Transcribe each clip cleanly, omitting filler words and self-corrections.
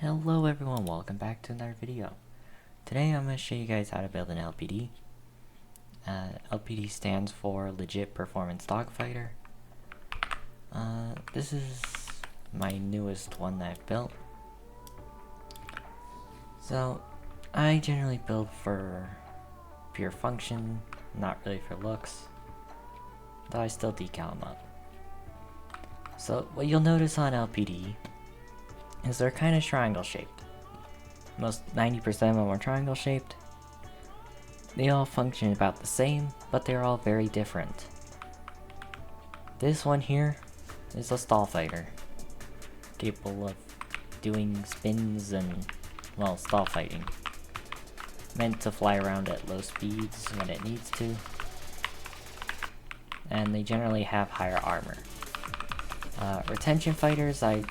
Hello everyone, welcome back to another video. Today I'm going to show you guys how to build an LPD. LPD stands for Legit Performance Dogfighter. This is my newest one that I've built. So I generally build for pure function, not really for looks, though I still decal them up. So what you'll notice on LPD is they're kind of triangle shaped. Most 90% of them are triangle shaped. They all function about the same, but they're all very different. This one here is a stall fighter, capable of doing spins and, well, stall fighting. Meant to fly around at low speeds when it needs to. And they generally have higher armor. Retention fighters, I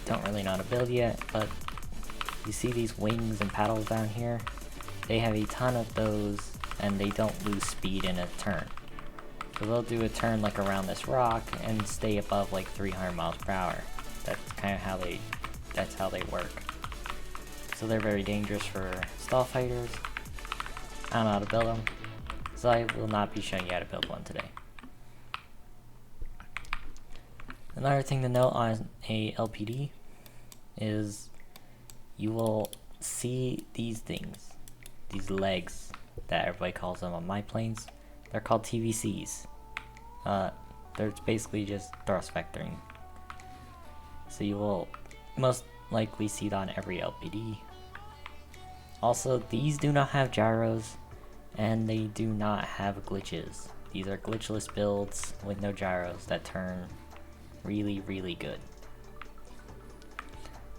don't really know how to build yet, but you see these wings and paddles down here? They have a ton of those, and they don't lose speed in a turn. So they'll do a turn like around this rock and stay above like 300 miles per hour. That's kind of how they work. So they're very dangerous for stall fighters. I don't know how to build them, so I will not be showing you how to build one today. Another thing to note on a LPD is you will see these things, these legs that everybody calls them on my planes. They're called TVCs. They're basically just thrust vectoring. So you will most likely see that on every LPD. Also, these do not have gyros, and they do not have glitches. These are glitchless builds with no gyros that turn really good.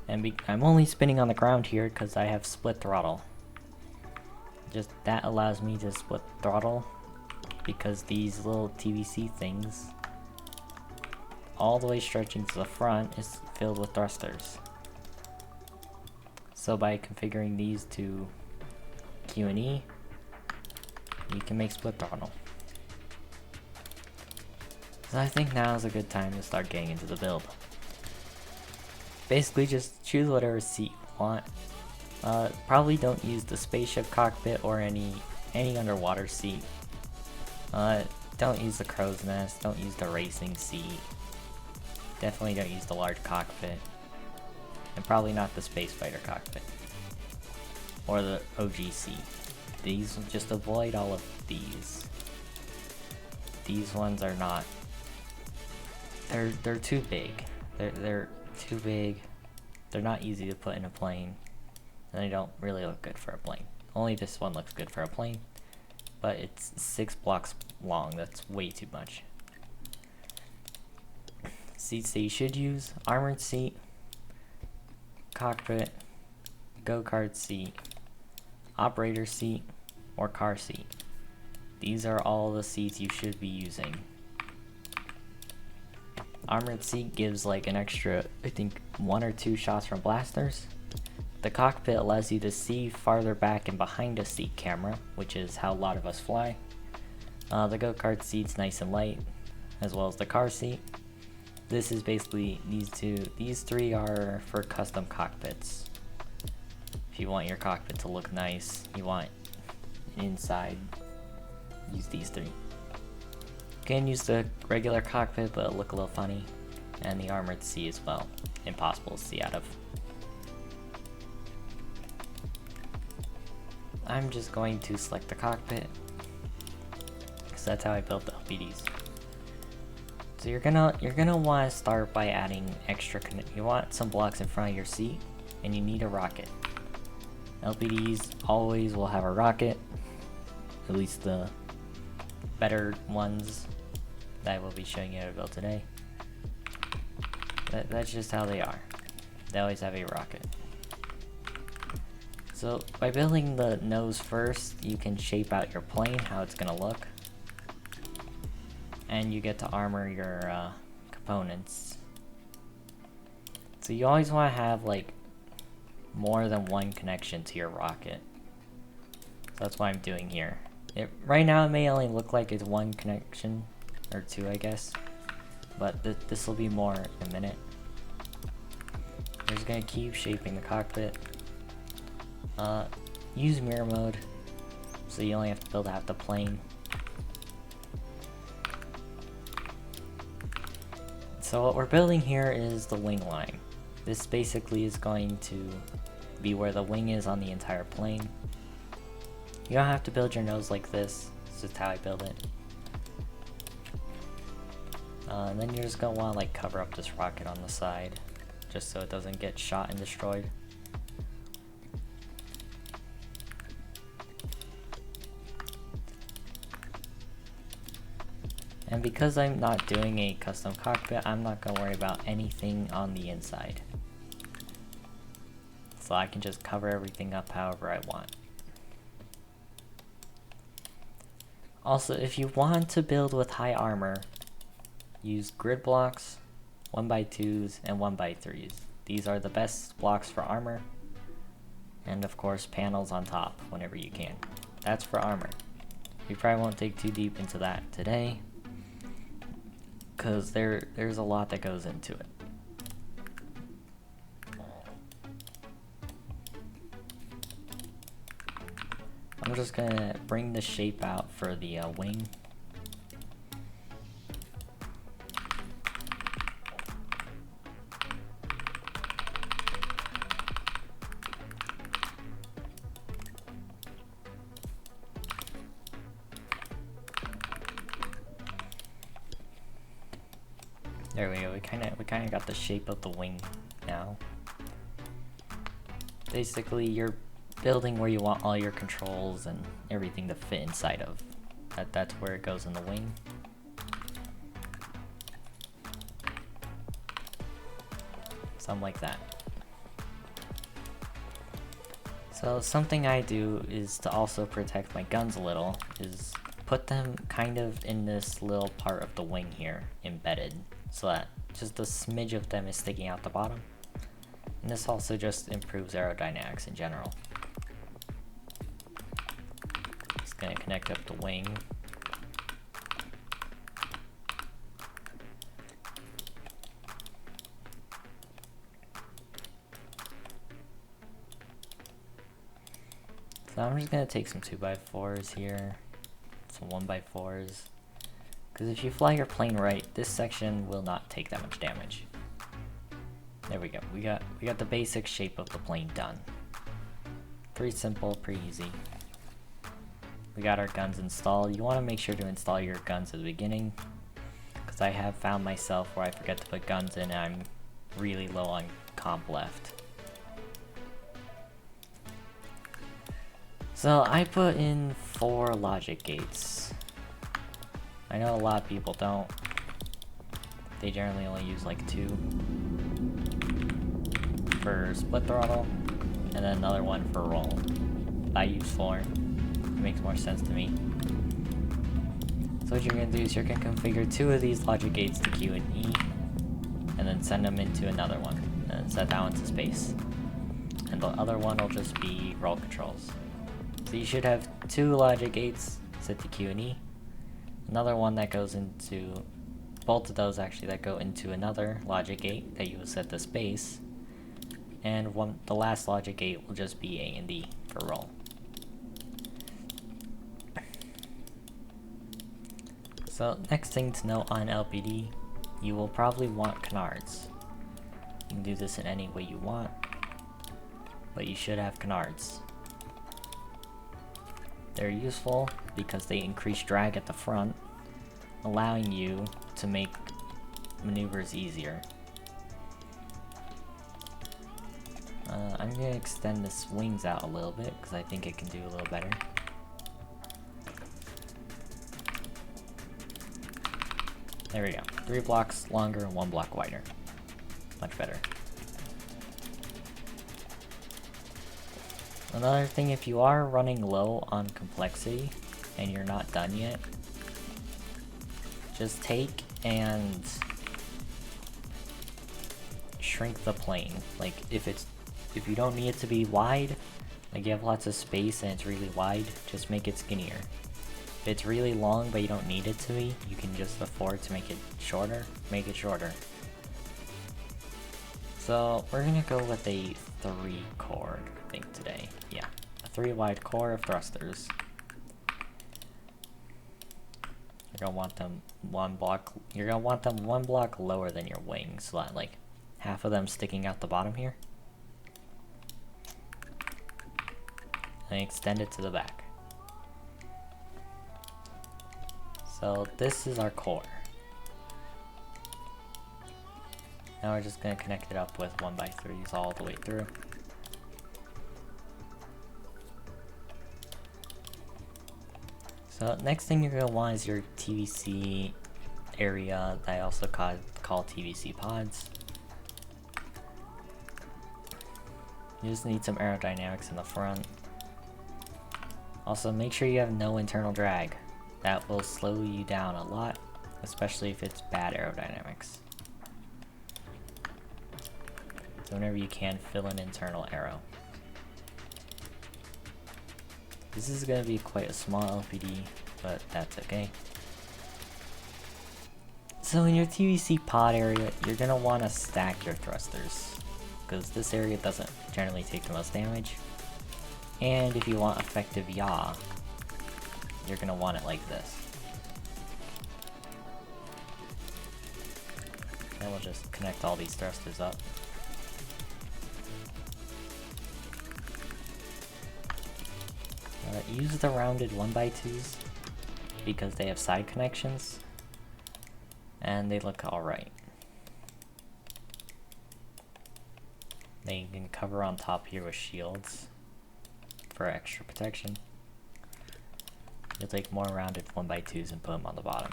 And I'm only spinning on the ground here because I have split throttle. Just that allows me to split throttle because these little TVC things, all the way stretching to the front, is filled with thrusters. So by configuring these to Q and E, you can make split throttle. So I think now is a good time to start getting into the build. Basically just choose whatever seat you want. Probably don't use the spaceship cockpit or any underwater seat. Don't use the crow's nest, don't use the racing seat. Definitely don't use the large cockpit. And probably not the space fighter cockpit. Or the OG seat. These, just avoid all of these. These ones are not. They're too big. They're too big. They're not easy to put in a plane, and they don't really look good for a plane. Only this one looks good for a plane, but it's 6 blocks long. That's way too much. Seats that you should use: armored seat, cockpit, go-kart seat, operator seat, or car seat. These are all the seats you should be using. Armored seat gives like an extra, I think, 1 or 2 shots from blasters. The cockpit allows you to see farther back and behind a seat camera, which is how a lot of us fly. The go-kart seat's nice and light, as well as the car seat. This is basically these three are for custom cockpits. If you want your cockpit to look nice, you want inside, use these three. You can use the regular cockpit, but it'll look a little funny, and the armored seat as well. Impossible to see out of. I'm just going to select the cockpit, because that's how I built the LPDs. So you're gonna want to start by adding extra. You want some blocks in front of your seat, and you need a rocket. LPDs always will have a rocket, at least the better ones that I will be showing you how to build today. That's just how they are. They always have a rocket. So by building the nose first, you can shape out your plane, how it's gonna look. And you get to armor your components. So you always want to have like more than one connection to your rocket. So that's what I'm doing here. Right now it may only look like it's one connection, or 2 I guess, but this will be more in a minute. We're just gonna keep shaping the cockpit. Use mirror mode, so you only have to build out the plane. So what we're building here is the wing line. This basically is going to be where the wing is on the entire plane. You don't have to build your nose like this. This is how I build it. And then you're just gonna want to like cover up this rocket on the side, just so it doesn't get shot and destroyed. And because I'm not doing a custom cockpit, I'm not gonna worry about anything on the inside. So I can just cover everything up however I want. Also, if you want to build with high armor, use grid blocks, 1x2s, and 1x3s. These are the best blocks for armor. And of course, panels on top whenever you can. That's for armor. We probably won't dig too deep into that today, because there's a lot that goes into it. I'm just gonna bring the shape out for the wing. There we go. We kind of got the shape of the wing now. Basically, you're building where you want all your controls and everything to fit inside of. That's where it goes in the wing. Something like that. So something I do is to also protect my guns a little, is put them kind of in this little part of the wing here, embedded, so that just a smidge of them is sticking out the bottom. And this also just improves aerodynamics in general. Just gonna connect up the wing. So I'm just gonna take some 2x4s here, some 1x4s, because if you fly your plane right, this section will not take that much damage. There we go. We got the basic shape of the plane done. Pretty simple, pretty easy. We got our guns installed. You want to make sure to install your guns at the beginning, because I have found myself where I forget to put guns in and I'm really low on comp left. So I put in 4 logic gates. I know a lot of people don't. They generally only use like 2 for split throttle, and then another one for roll. I use 4. It makes more sense to me. So what you're going to do is you're going to configure 2 of these logic gates to Q and E, and then send them into another one, and set that one to space. And the other one will just be roll controls. So you should have 2 logic gates set to Q and E, another one that goes into, both of those actually that go into another logic gate that you will set to space, and the last logic gate will just be A and D for roll. So next thing to note on LPD, you will probably want canards. You can do this in any way you want, but you should have canards. They're useful because they increase drag at the front, allowing you to make maneuvers easier. I'm going to extend this wings out a little bit because I think it can do a little better. There we go. 3 blocks longer and 1 block wider. Much better. Another thing, if you are running low on complexity and you're not done yet, just take and shrink the plane. Like if you don't need it to be wide, like you have lots of space and it's really wide, just make it skinnier. If it's really long but you don't need it to be, you can just afford to make it shorter, make it shorter. So we're gonna go with a 3 core thing today. Yeah, a 3 wide core of thrusters. You're gonna want them one block lower than your wing, so that like half of them sticking out the bottom here. And extend it to the back. So this is our core. Now we're just gonna connect it up with 1x3s all the way through. So next thing you're gonna want is your TVC area that I also call TVC pods. You just need some aerodynamics in the front. Also make sure you have no internal drag. That will slow you down a lot, especially if it's bad aerodynamics. So whenever you can, fill in internal aero. This is going to be quite a small LPD, but that's okay. So in your TVC pod area, you're going to want to stack your thrusters, because this area doesn't generally take the most damage. And if you want effective yaw, you're going to want it like this. And we'll just connect all these thrusters up. Use the rounded 1x2s because they have side connections and they look alright. They can cover on top here with shields for extra protection. You'll take more rounded 1x2s and put them on the bottom.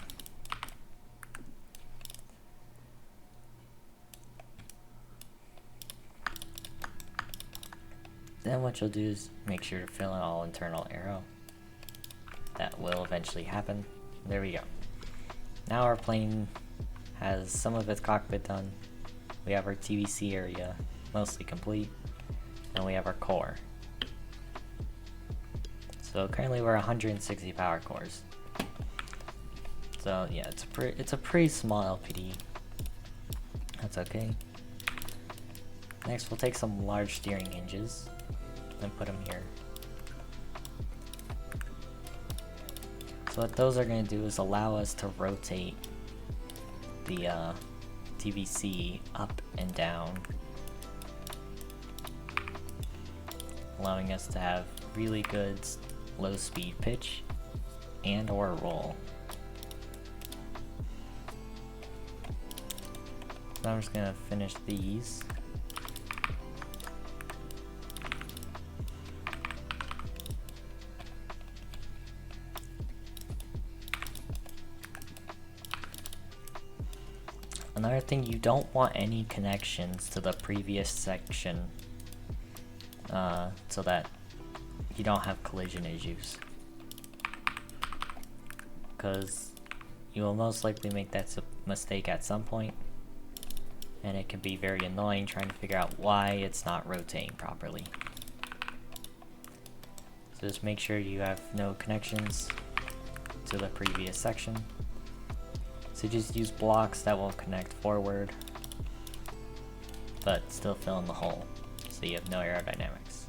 Then what you'll do is make sure to fill in all internal aero. That will eventually happen. There we go. Now our plane has some of its cockpit done. We have our TVC area mostly complete, and we have our core. So currently we're 160 power cores. So yeah, it's a pretty small LPD. That's okay. Next we'll take some large steering hinges and put them here. So what those are going to do is allow us to rotate the TVC up and down, allowing us to have really good low speed pitch and or roll. So I'm just going to finish these. Another thing, you don't want any connections to the previous section so that you don't have collision issues, because you will most likely make that mistake at some point, and it can be very annoying trying to figure out why it's not rotating properly. So just make sure you have no connections to the previous section. So just use blocks that will connect forward, but still fill in the hole, so you have no aerodynamics.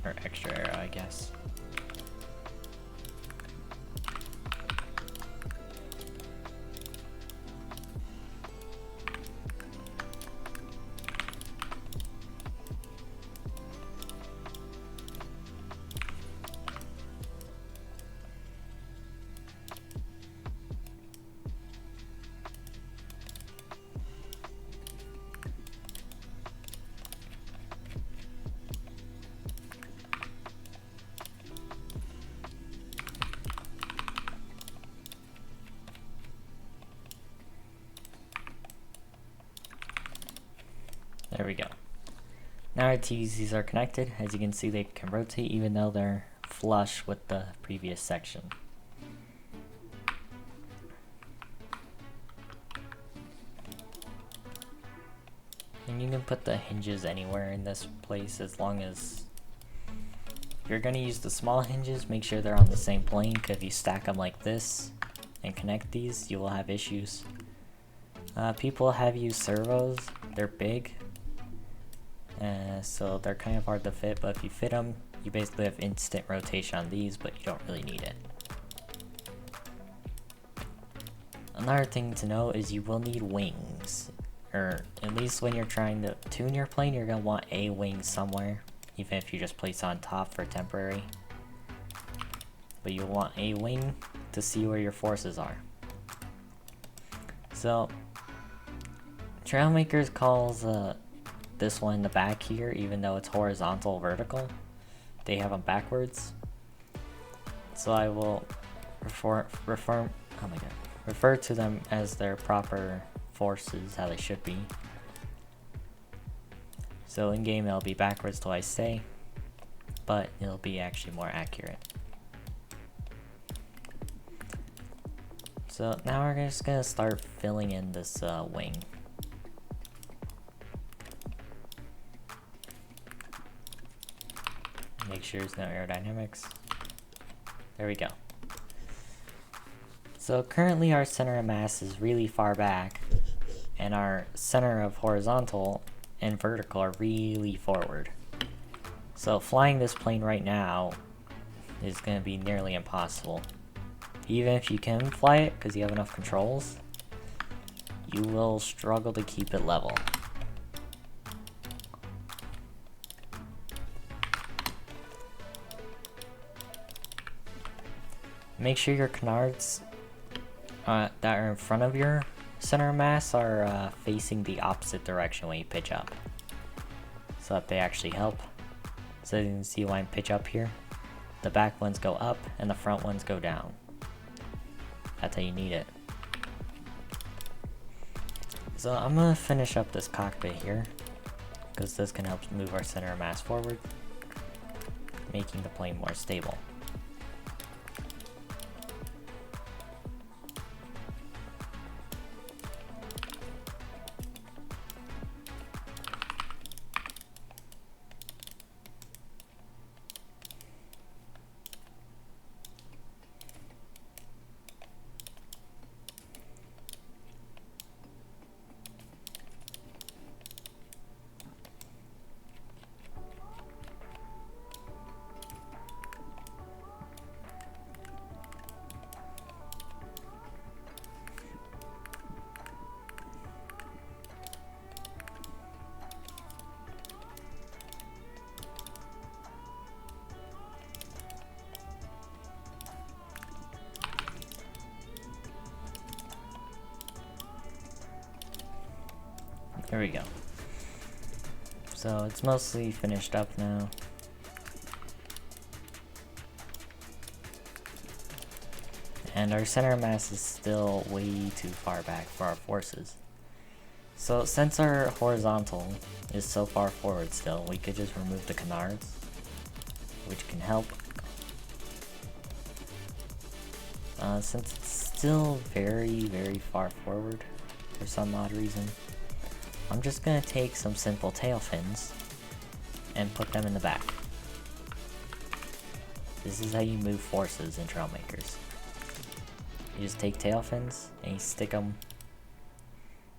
Or extra aero, I guess. There we go. Now our TVCs are connected. As you can see, they can rotate even though they're flush with the previous section. And you can put the hinges anywhere in this place, as long as if you're going to use the small hinges, make sure they're on the same plane, because if you stack them like this and connect these, you will have issues. People have used servos. They're big, so they're kind of hard to fit, but if you fit them, you basically have instant rotation on these, but you don't really need it. Another thing to know is you will need wings, or at least when you're trying to tune your plane, you're going to want a wing somewhere, even if you just place it on top for temporary. But you'll want a wing to see where your forces are. So, Trailmakers calls this one in the back here, even though it's horizontal vertical. They have them backwards. So I will refer to them as their proper forces, how they should be. So in game it'll be backwards till I say, but it'll be actually more accurate. So now we're just gonna start filling in this wing. Make sure there's no aerodynamics. There we go. So currently our center of mass is really far back, and our center of horizontal and vertical are really forward. So flying this plane right now is going to be nearly impossible. Even if you can fly it because you have enough controls, you will struggle to keep it level. Make sure your canards that are in front of your center of mass are facing the opposite direction when you pitch up, so that they actually help. So you can see when I pitch up here, the back ones go up and the front ones go down. That's how you need it. So I'm gonna finish up this cockpit here, because this can help move our center of mass forward, making the plane more stable. There we go. So it's mostly finished up now. And our center of mass is still way too far back for our forces. So since our horizontal is so far forward still, we could just remove the canards, which can help. Since it's still very far forward for some odd reason, I'm just gonna take some simple tail fins and put them in the back. This is how you move forces in Trailmakers. You just take tail fins and you stick them.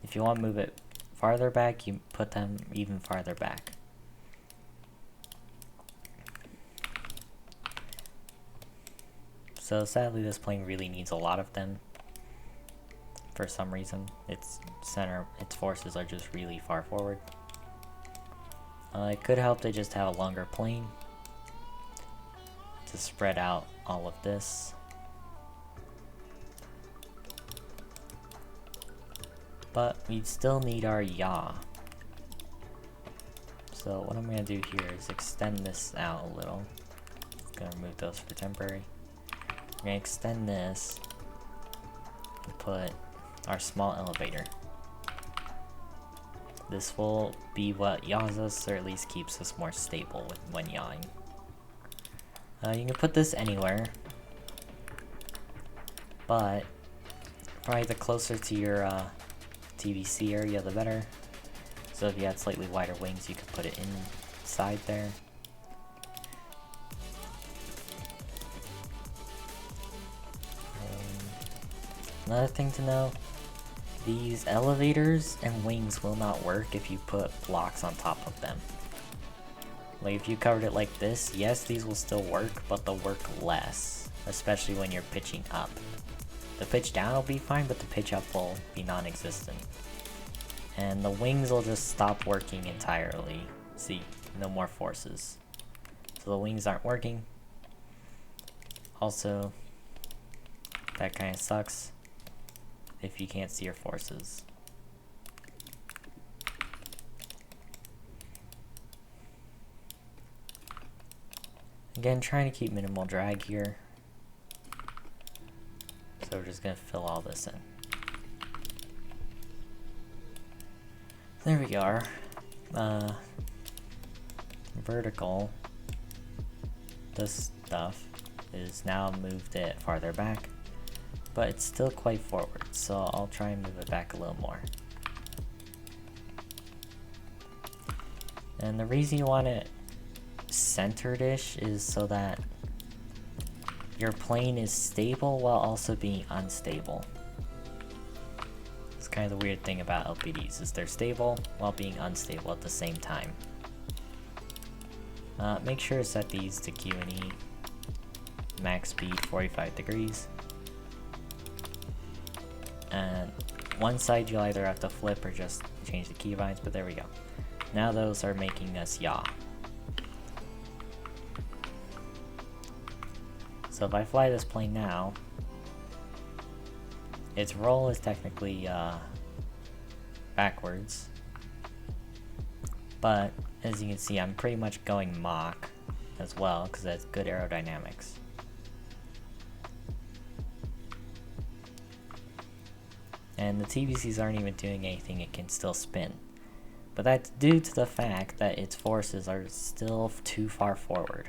If you want to move it farther back, you put them even farther back. So sadly this plane really needs a lot of them. For some reason, its forces are just really far forward. It could help to just have a longer plane to spread out all of this. But we still need our yaw. So what I'm going to do here is extend this out a little. I'm going to remove those for temporary. I'm going to extend this and put our small elevator. This will be what yaws us, or at least keeps us more stable when yawing. You can put this anywhere, but probably the closer to your TVC area the better. So if you had slightly wider wings, you could put it inside there. Another thing to know these elevators and wings will not work if you put blocks on top of them. Like if you covered it like this, yes, these will still work, but they'll work less, especially when you're pitching up. The pitch down will be fine, but the pitch up will be non-existent. And the wings will just stop working entirely. See, no more forces. So the wings aren't working. Also, that kind of sucks if you can't see your forces. Again, trying to keep minimal drag here. So we're just gonna fill all this in. There we are. Vertical. This stuff is now moved it farther back, but it's still quite forward, so I'll try and move it back a little more. And the reason you want it centered-ish is so that your plane is stable while also being unstable. It's kind of the weird thing about LPDs, is they're stable while being unstable at the same time. Make sure to set these to Q and E. Max speed 45 degrees. And one side you'll either have to flip or just change the keybinds, but there we go. Now those are making us yaw. So if I fly this plane now, its roll is technically backwards, but as you can see, I'm pretty much going Mach as well because that's good aerodynamics. And the TBCs aren't even doing anything, it can still spin. But that's due to the fact that its forces are still too far forward.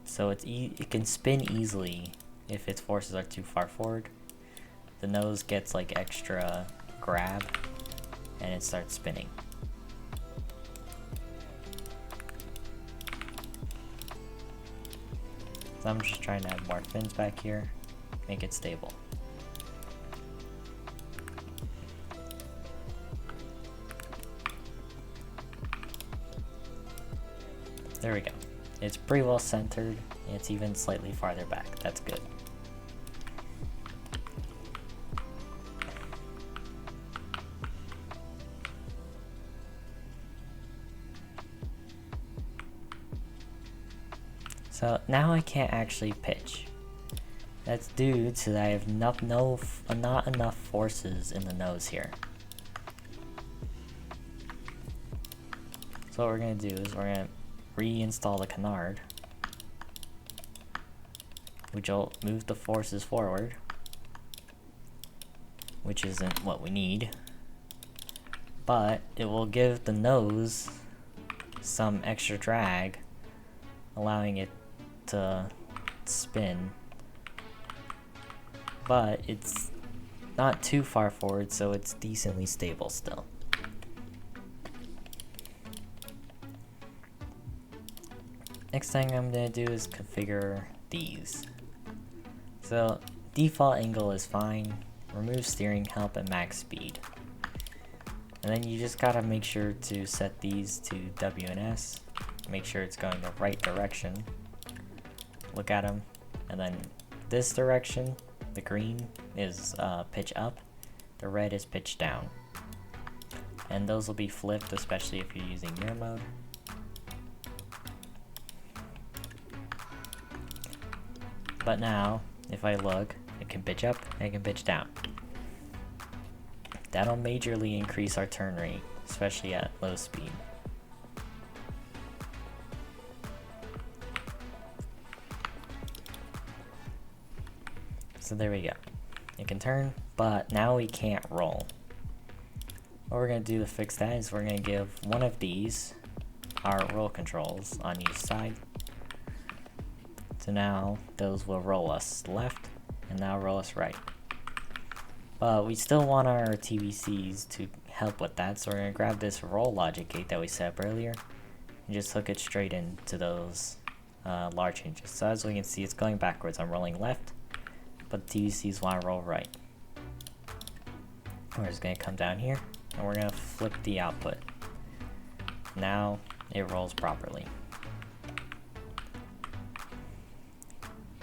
So it can spin easily if its forces are too far forward. The nose gets like extra grab and it starts spinning. So I'm just trying to add more fins back here, make it stable. There we go. It's pretty well centered, and it's even slightly farther back. That's good. So now I can't actually pitch. That's due to that I have not enough forces in the nose here. So what we're going to do is we're going to reinstall the canard, which will move the forces forward, which isn't what we need, but it will give the nose some extra drag, allowing it to spin, but it's not too far forward, so it's decently stable still. Next thing I'm going to do is configure these. So default angle is fine, remove steering help and max speed. And then you just gotta make sure to set these to W and S, make sure it's going the right direction. Look at them, and then this direction, the green is pitch up, the red is pitch down. And those will be flipped, especially if you're using mirror mode. But now, if I look, it can pitch up and it can pitch down. That'll majorly increase our turn rate, especially at low speed. So there we go. It can turn, but now we can't roll. What we're going to do to fix that is we're going to give one of these our roll controls on each side. So now those will roll us left and now roll us right. But we still want our TBCs to help with that, so we're going to grab this roll logic gate that we set up earlier and just hook it straight into those large hinges. So as we can see, it's going backwards. I'm rolling left, but the TBCs want to roll right. We're just gonna come down here and we're gonna flip the output. Now it rolls properly.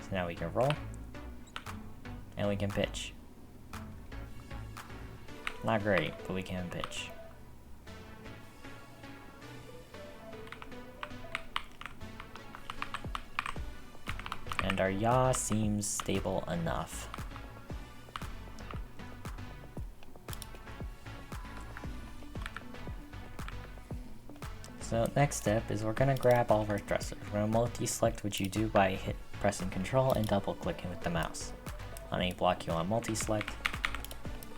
So now we can roll and we can pitch. Not great, but we can pitch. And our yaw seems stable enough. So next step is we're gonna grab all of our thrusters. We're gonna multi-select, which you do by pressing Control and double clicking with the mouse. On any block you want multi-select,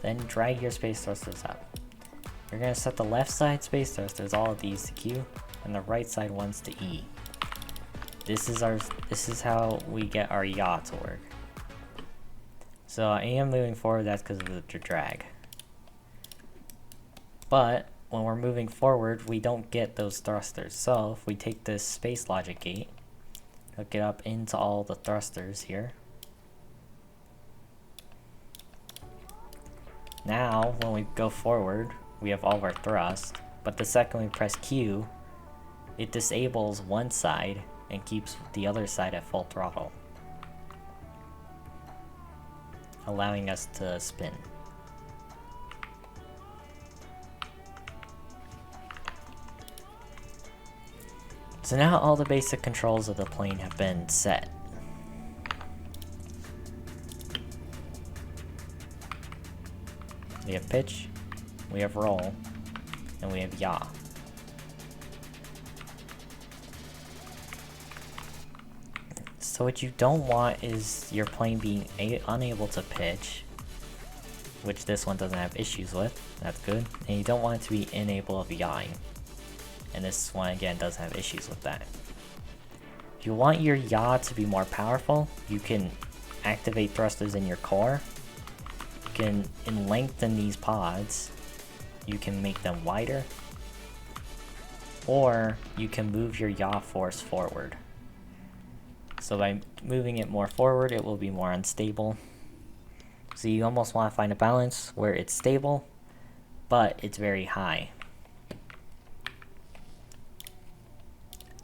then drag your space thrusters up. You're gonna set the left side space thrusters, all of these, to Q, and the right side ones to E. This is how we get our yaw to work. So I am moving forward, that's because of the drag. But when we're moving forward, we don't get those thrusters. So if we take this space logic gate, hook it up into all the thrusters here. Now, when we go forward, we have all of our thrust, but the second we press Q, it disables one side and keeps the other side at full throttle, allowing us to spin. So now all the basic controls of the plane have been set. We have pitch, we have roll, and we have yaw. So what you don't want is your plane being unable to pitch, which this one doesn't have issues with, that's good. And you don't want it to be unable of yawing, and this one again doesn't have issues with that. If you want your yaw to be more powerful, you can activate thrusters in your core. You can lengthen these pods, you can make them wider, or you can move your yaw force forward. So by moving it more forward, it will be more unstable. So you almost want to find a balance where it's stable, but it's very high.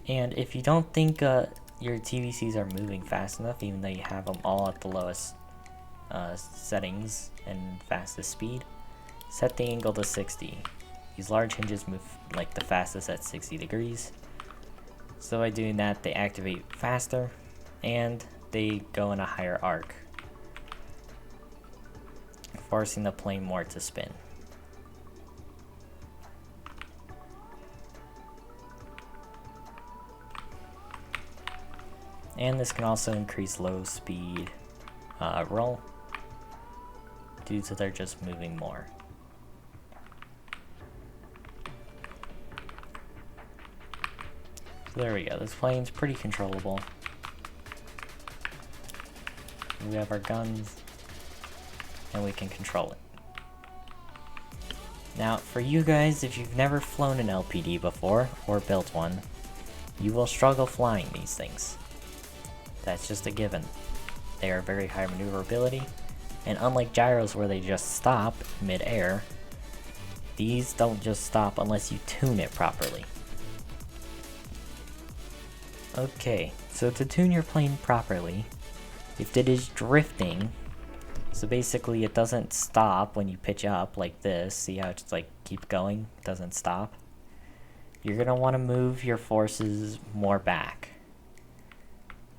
And if you don't think your TVCs are moving fast enough, even though you have them all at the lowest settings and fastest speed, set the angle to 60. These large hinges move like the fastest at 60 degrees. So by doing that, they activate faster and they go in a higher arc, forcing the plane more to spin. And this can also increase low speed roll due to they're just moving more. So there we go, this plane's pretty controllable. We have our guns and we can control it. Now for you guys, if you've never flown an LPD before or built one, you will struggle flying these things. That's just a given. They are very high maneuverability, and unlike gyros where they just stop mid-air, these don't just stop unless you tune it properly. Okay, so to tune your plane properly, if it is drifting, so basically it doesn't stop when you pitch up like this, see how it's like keep going, it doesn't stop, you're going to want to move your forces more back.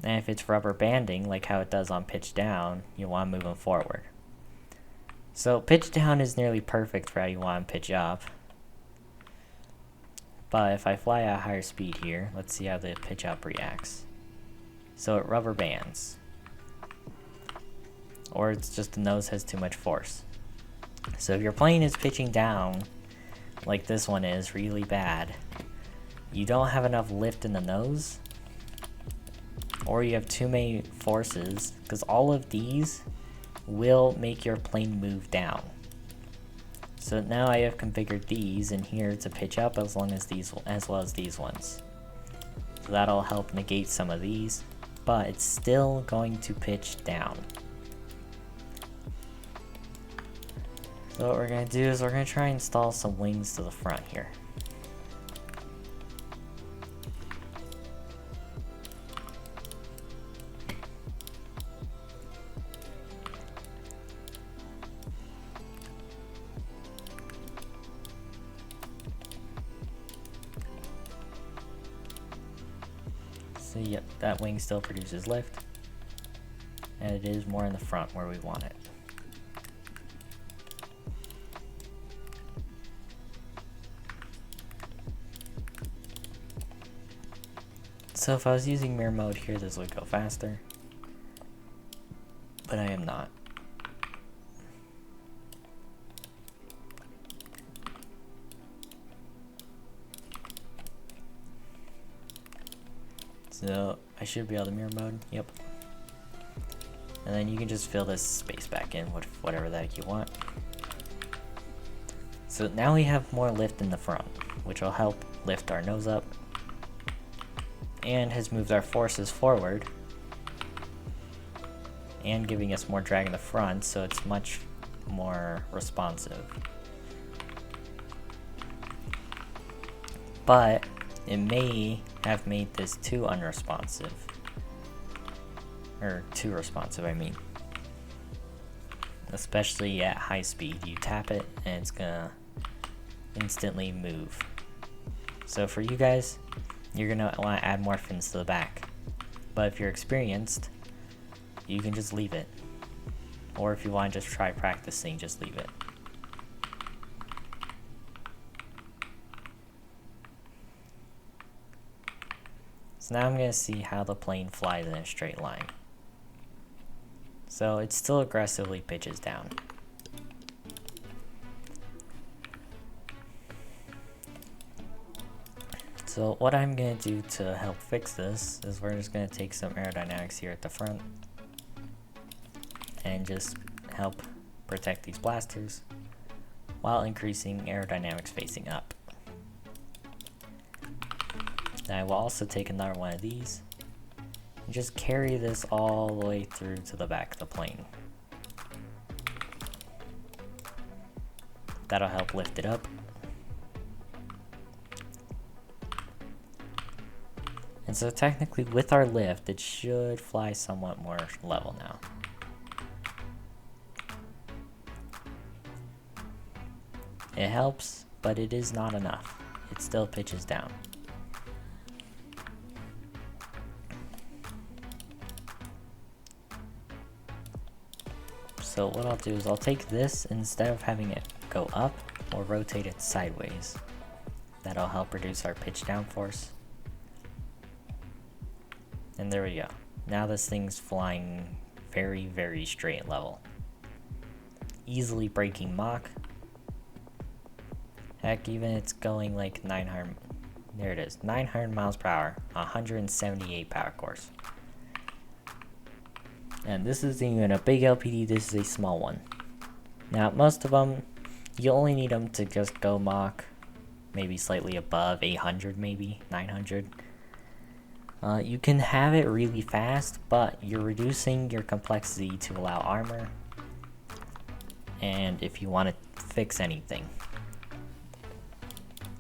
And if it's rubber banding, like how it does on pitch down, you want to move them forward. So pitch down is nearly perfect for how you want to pitch up. But if I fly at a higher speed here, let's see how the pitch up reacts. So it rubber bands. Or it's just the nose has too much force. So if your plane is pitching down, like this one is, really bad, you don't have enough lift in the nose, or you have too many forces, because all of these will make your plane move down. So now I have configured these in here to pitch up as well as these ones. So that'll help negate some of these, but it's still going to pitch down. So what we're going to do is we're going to try and install some wings to the front here. So yep, that wing still produces lift, and it is more in the front where we want it. So if I was using mirror mode here, this would go faster, but I am not. So I should be able to mirror mode, yep. And then you can just fill this space back in with whatever the heck you want. So now we have more lift in the front, which will help lift our nose up, and has moved our forces forward, and giving us more drag in the front, so it's much more responsive. But it may have made this too unresponsive. Or too responsive, I mean. Especially at high speed. You tap it and it's gonna instantly move. So for you guys, you're gonna want to add more fins to the back. But if you're experienced, you can just leave it. Or if you want to just try practicing, just leave it. So now I'm going to see how the plane flies in a straight line. So it still aggressively pitches down. So what I'm going to do to help fix this is we're just going to take some aerodynamics here at the front and just help protect these blasters while increasing aerodynamics facing up. Now I will also take another one of these and just carry this all the way through to the back of the plane. That'll help lift it up. And so technically with our lift, it should fly somewhat more level now. It helps, but it is not enough. It still pitches down. So what I'll do is I'll take this, instead of having it go up, we'll rotate it sideways. That'll help reduce our pitch down force. And there we go. Now this thing's flying very, very straight level. Easily breaking Mach. Heck, even it's going like 900, there it is, 900 miles per hour, 178 power course. And this isn't even a big LPD, this is a small one. Now most of them, you only need them to just go Mach, maybe slightly above 800, maybe 900. You can have it really fast, but you're reducing your complexity to allow armor, and if you want to fix anything.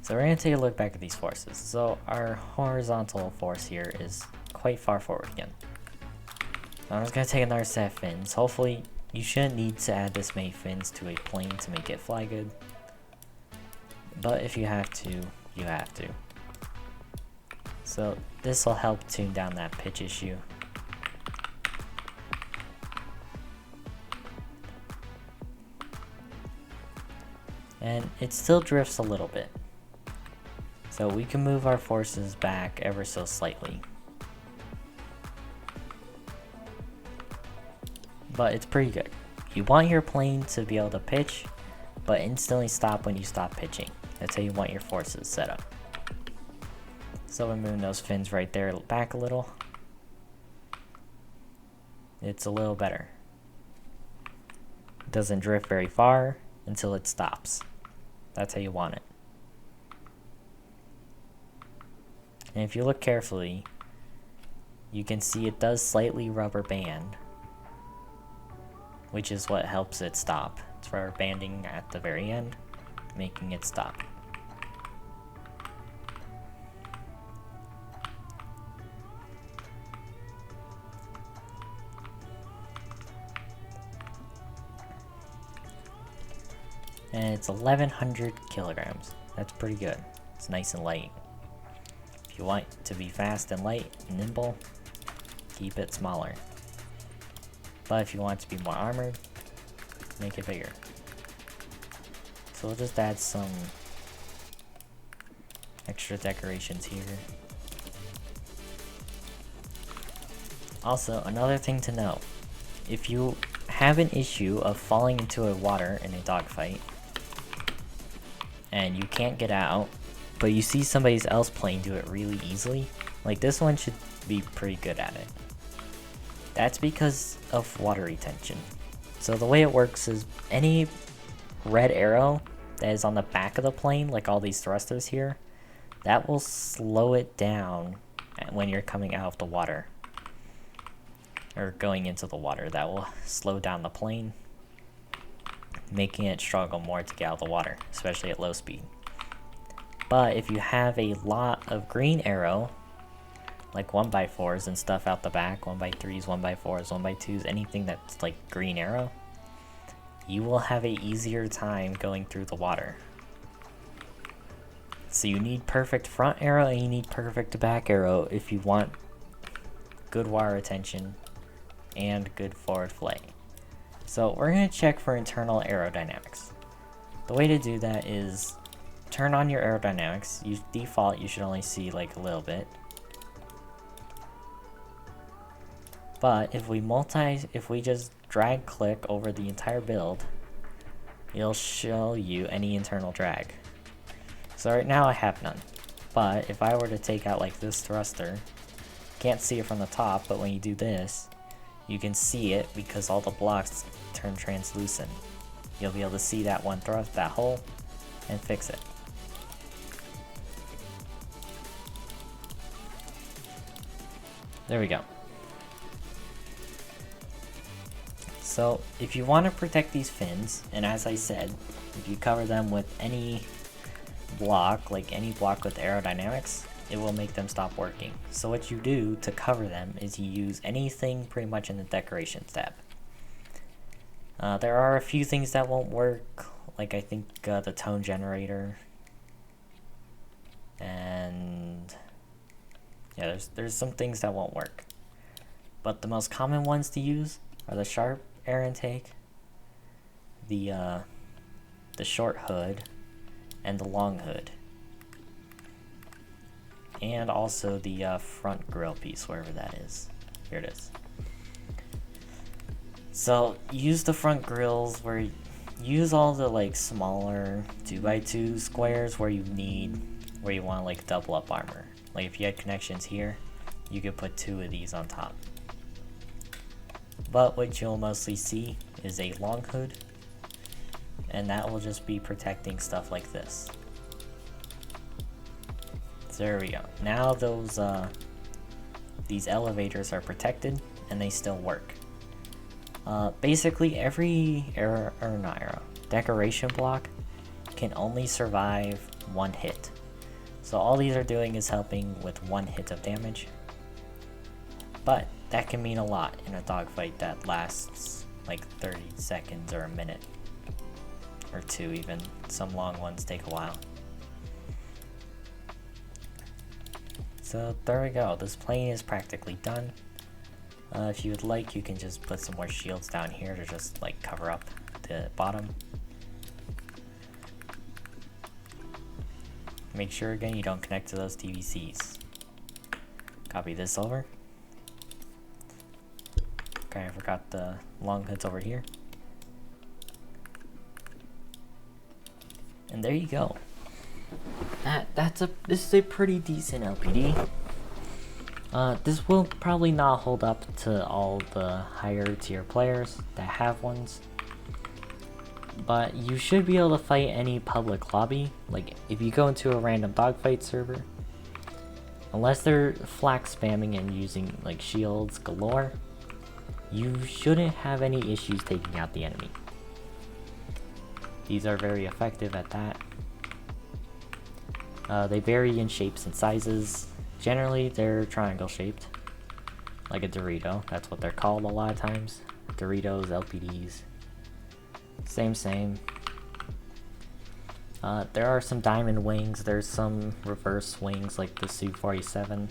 So we're going to take a look back at these forces. So our horizontal force here is quite far forward again. I'm just going to take another set of fins. Hopefully you shouldn't need to add this many fins to a plane to make it fly good. But if you have to, you have to. So this will help tune down that pitch issue. And it still drifts a little bit. So we can move our forces back ever so slightly. But it's pretty good. You want your plane to be able to pitch, but instantly stop when you stop pitching. That's how you want your forces set up. So we're moving those fins right there back a little. It's a little better. It doesn't drift very far until it stops. That's how you want it. And if you look carefully, you can see it does slightly rubber band, which is what helps it stop. rubber banding at the very end, making it stop. And it's 1100 kilograms. That's pretty good. It's nice and light. If you want to be fast and light and nimble, keep it smaller. But if you want it to be more armored, make it bigger. So we'll just add some extra decorations here. Also, another thing to know, if you have an issue of falling into a water in a dogfight, and you can't get out, but you see somebody else playing do it really easily, like this one should be pretty good at it. That's because of water retention. So the way it works is any red arrow that is on the back of the plane, like all these thrusters here, that will slow it down when you're coming out of the water. Or going into the water. That will slow down the plane, making it struggle more to get out of the water, especially at low speed. But if you have a lot of green arrow, like 1x4s and stuff out the back, 1x3s, 1x4s, 1x2s, anything that's like green arrow, you will have a easier time going through the water. So you need perfect front arrow and you need perfect back arrow if you want good water retention and good forward flight. So we're going to check for internal aerodynamics. The way to do that is turn on your aerodynamics. Default, you should only see like a little bit. But if we just drag click over the entire build, it'll show you any internal drag. So right now I have none. But if I were to take out like this thruster, can't see it from the top, but when you do this, you can see it because all the blocks turn translucent. You'll be able to see that one thrust, that hole, and fix it. There we go. So if you want to protect these fins, and as I said, if you cover them with any block, like any block with aerodynamics, it will make them stop working. So what you do to cover them is you use anything pretty much in the decorations tab. There are a few things that won't work, like I think the tone generator, and yeah, there's some things that won't work. But the most common ones to use are the sharp air intake, the short hood, and the long hood. And also the front grill piece, wherever that is. Here it is. So use the front grills where use all the like smaller 2x2 squares where you want like double up armor. Like if you had connections here, you could put 2 of these on top. But what you'll mostly see is a long hood, and that will just be protecting stuff like this. There we go. Now these elevators are protected and they still work. Basically every decoration block can only survive 1 hit. So all these are doing is helping with 1 hit of damage. But that can mean a lot in a dogfight that lasts like 30 seconds or a minute. Or 2 even. Some long ones take a while. So there we go, this plane is practically done. If you would like, you can just put some more shields down here to just like cover up the bottom. Make sure again you don't connect to those TVCs. Copy this over. Okay, I forgot the long hoods over here. And there you go. This is a pretty decent LPD. This will probably not hold up to all the higher tier players that have ones, but you should be able to fight any public lobby. Like if you go into a random dogfight server, unless they're flak spamming and using like shields galore, you shouldn't have any issues taking out the enemy. These are very effective at that. They vary in shapes and sizes. Generally, they're triangle shaped, like a Dorito. That's what they're called a lot of times. Doritos, LPDs. Same. There are some diamond wings. There's some reverse wings like the Su-47.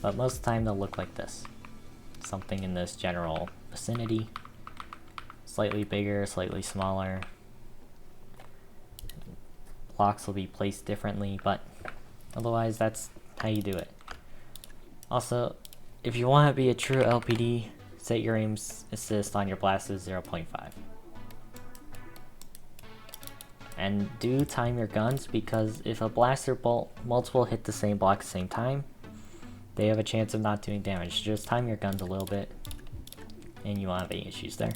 But most of the time they'll look like this. Something in this general vicinity. Slightly bigger, slightly smaller. Blocks will be placed differently, but otherwise that's how you do it. Also, if you want to be a true LPD, set your aim assist on your blast to 0.5. And do time your guns, because if a blaster bolt multiple hit the same block at the same time, they have a chance of not doing damage. Just time your guns a little bit and you won't have any issues there.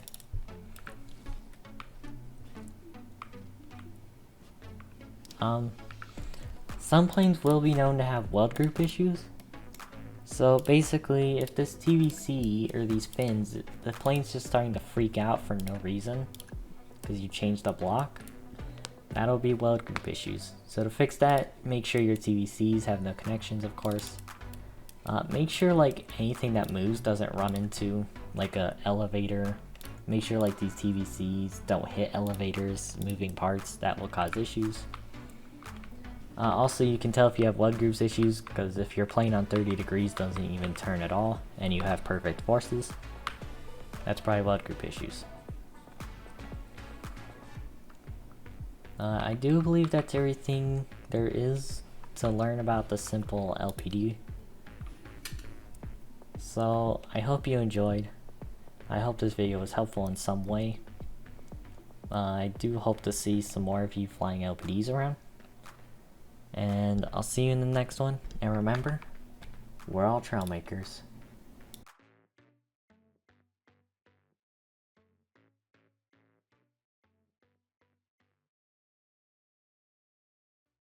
Some planes will be known to have weld group issues. So basically, if this TVC or these fins, the plane's just starting to freak out for no reason because you changed the block, that'll be weld group issues. So to fix that, make sure your TVCs have no connections, of course. Make sure like anything that moves doesn't run into like a elevator. Make sure like these TVCs don't hit elevators, moving parts. That will cause issues. Also, you can tell if you have weld groups issues, because if your plane on 30 degrees doesn't even turn at all and you have perfect forces, that's probably weld group issues. I do believe that's everything there is to learn about the simple LPD. So I hope you enjoyed. I hope this video was helpful in some way. I do hope to see some more of you flying LPDs around. And I'll see you in the next one. And remember, we're all Trailmakers.